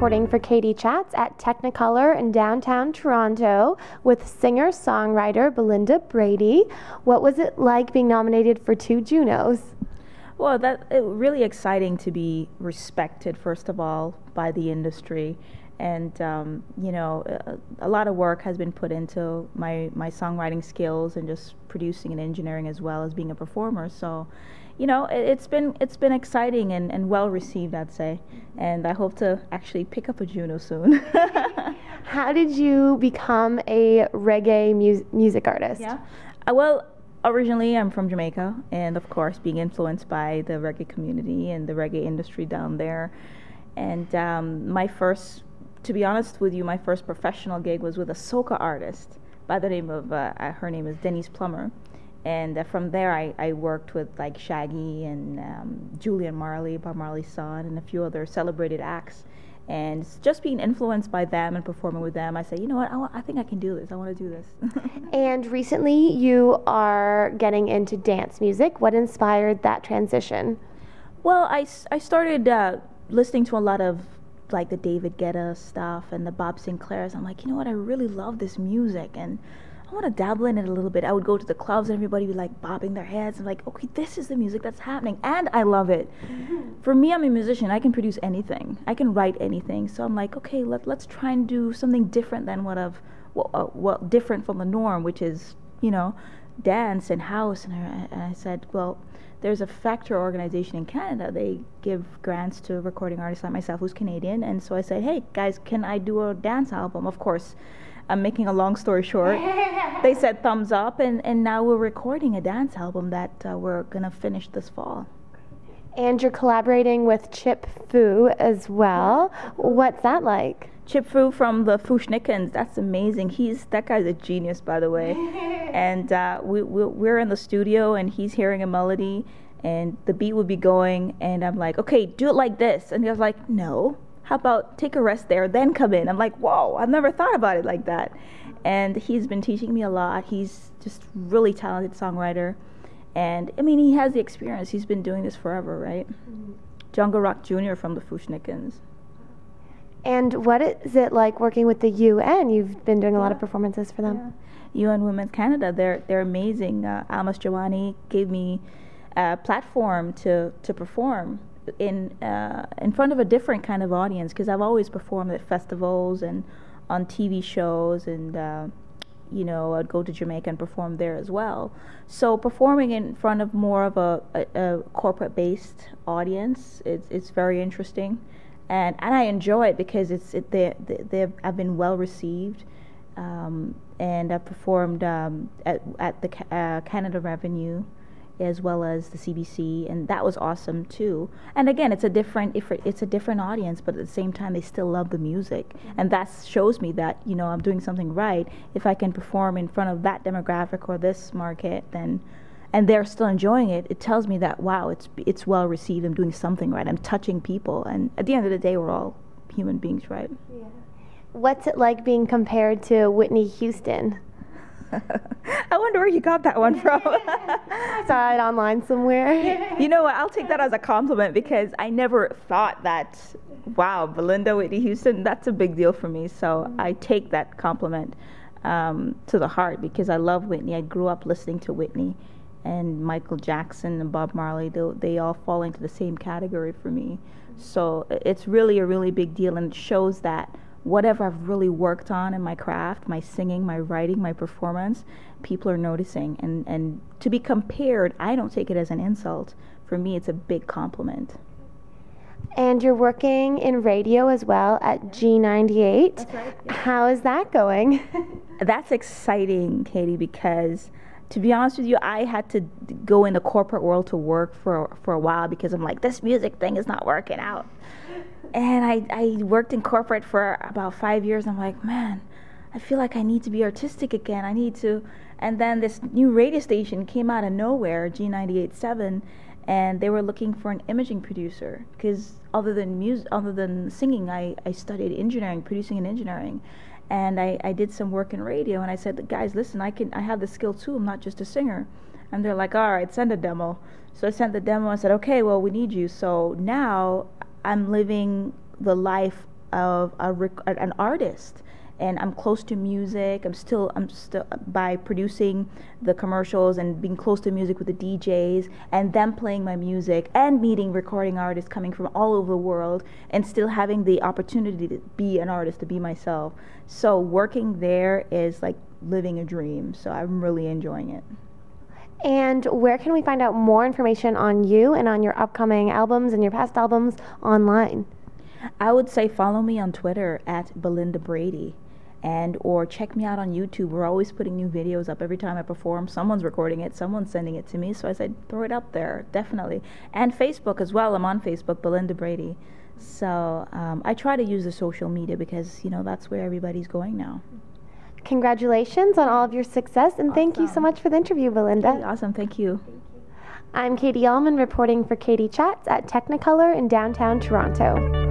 reporting for Katie Chats at Technicolor in downtown Toronto with singer-songwriter Belinda Brady. What was it like being nominated for 2 Junos? Well, really exciting to be respected, first of all, by the industry. And, a lot of work has been put into my songwriting skills and just producing and engineering as well as being a performer. So, it's been exciting and well received, I'd say. And I hope to actually pick up a Juno soon. How did you become a reggae music artist? Yeah. Well, originally I'm from Jamaica, and of course being influenced by the reggae community and the reggae industry down there. And to be honest with you, my first professional gig was with a soca artist by the name of, her name is Denise Plummer. And from there I worked with like Shaggy and Julian Marley, Bob Marley's son, and a few other celebrated acts. And just being influenced by them and performing with them, I said, you know what, I think I can do this. I want to do this. And recently you are getting into dance music. What inspired that transition? Well, I started listening to a lot of like the David Guetta stuff and the Bob Sinclairs. I'm like, you know what, I really love this music and I want to dabble in it a little bit. I would go to the clubs and everybody would like bobbing their heads. I'm like, okay, this is the music that's happening and I love it. For me, I'm a musician. I can produce anything. I can write anything. So I'm like, okay, let's try and do something different than different from the norm, which is, dance and house. And I said, well, there's a Factor organization in Canada. They give grants to recording artists like myself who's Canadian. And so I said, hey, guys, can I do a dance album? Of course, I'm making a long story short. They said thumbs up, and now we're recording a dance album that we're going to finish this fall. And you're collaborating with Chip Fu as well. What's that like? Chip Fu from the Fushnikins, that's amazing. That guy's a genius, by the way. And we're in the studio, and he's hearing a melody, and the beat would be going, and I'm like, okay, do it like this. And he was like, no, how about take a rest there, then come in. I'm like, whoa, I've never thought about it like that. And he's been teaching me a lot. He's just really talented songwriter. And, I mean, he has the experience. He's been doing this forever, right? Mm-hmm. Jungle Rock Jr. from the Fushnikins. And what is it like working with the UN? You've been doing a lot of performances for them. Yeah. UN Women's Canada, they're amazing. Almas Giovanni gave me a platform to perform in front of a different kind of audience, because I've always performed at festivals and on TV shows, and I'd go to Jamaica and perform there as well. So performing in front of more of a corporate-based audience, it's very interesting. And I enjoy it because I've been well received, and I've performed at the Canada Revenue as well as the CBC, and that was awesome too. And again, it's a different audience, but at the same time, they still love the music, and that shows me that I'm doing something right. If I can perform in front of that demographic or this market, and they're still enjoying it, it tells me that, wow, it's well received. I'm doing something right. I'm touching people. And at the end of the day, we're all human beings, right? Yeah. What's it like being compared to Whitney Houston? I wonder where you got that one from. I saw it online somewhere. You know what? I'll take that as a compliment, because I never thought that, wow, Belinda, Whitney Houston, that's a big deal for me. So I take that compliment to the heart, because I love Whitney. I grew up listening to Whitney. And Michael Jackson and Bob Marley, they all fall into the same category for me. So it's really a really big deal, and it shows that whatever I've really worked on in my craft, my singing, my writing, my performance, people are noticing. And to be compared, I don't take it as an insult. For me, it's a big compliment. And you're working in radio as well at G98. That's right. Yeah. How is that going? That's exciting, Katie, because to be honest with you, I had to go in the corporate world to work for a while, because I'm like, this music thing is not working out. And I worked in corporate for about 5 years. I'm like, man, I feel like I need to be artistic again. I need to. And then this new radio station came out of nowhere, G98.7, and they were looking for an imaging producer, because other than singing, I studied engineering, producing and engineering. And I did some work in radio, and I said, guys, listen, I have the skill too. I'm not just a singer. And they're like, all right, send a demo. So I sent the demo and said, okay, well, we need you. So now I'm living the life of an artist. And I'm close to music. I'm still by producing the commercials and being close to music with the DJs and them playing my music and meeting recording artists coming from all over the world and still having the opportunity to be an artist, to be myself. So working there is like living a dream. So I'm really enjoying it. And where can we find out more information on you and on your upcoming albums and your past albums online? I would say follow me on Twitter at Belinda Brady. Or check me out on YouTube. We're always putting new videos up every time I perform. Someone's recording it, someone's sending it to me, so I said throw it up there, definitely. And Facebook as well. I'm on Facebook, Belinda Brady. So I try to use the social media because that's where everybody's going now. Congratulations on all of your success, and thank you so much for the interview, Belinda. Awesome, thank you. I'm Katie Uhlmann reporting for Katie Chats at Technicolor in downtown Toronto.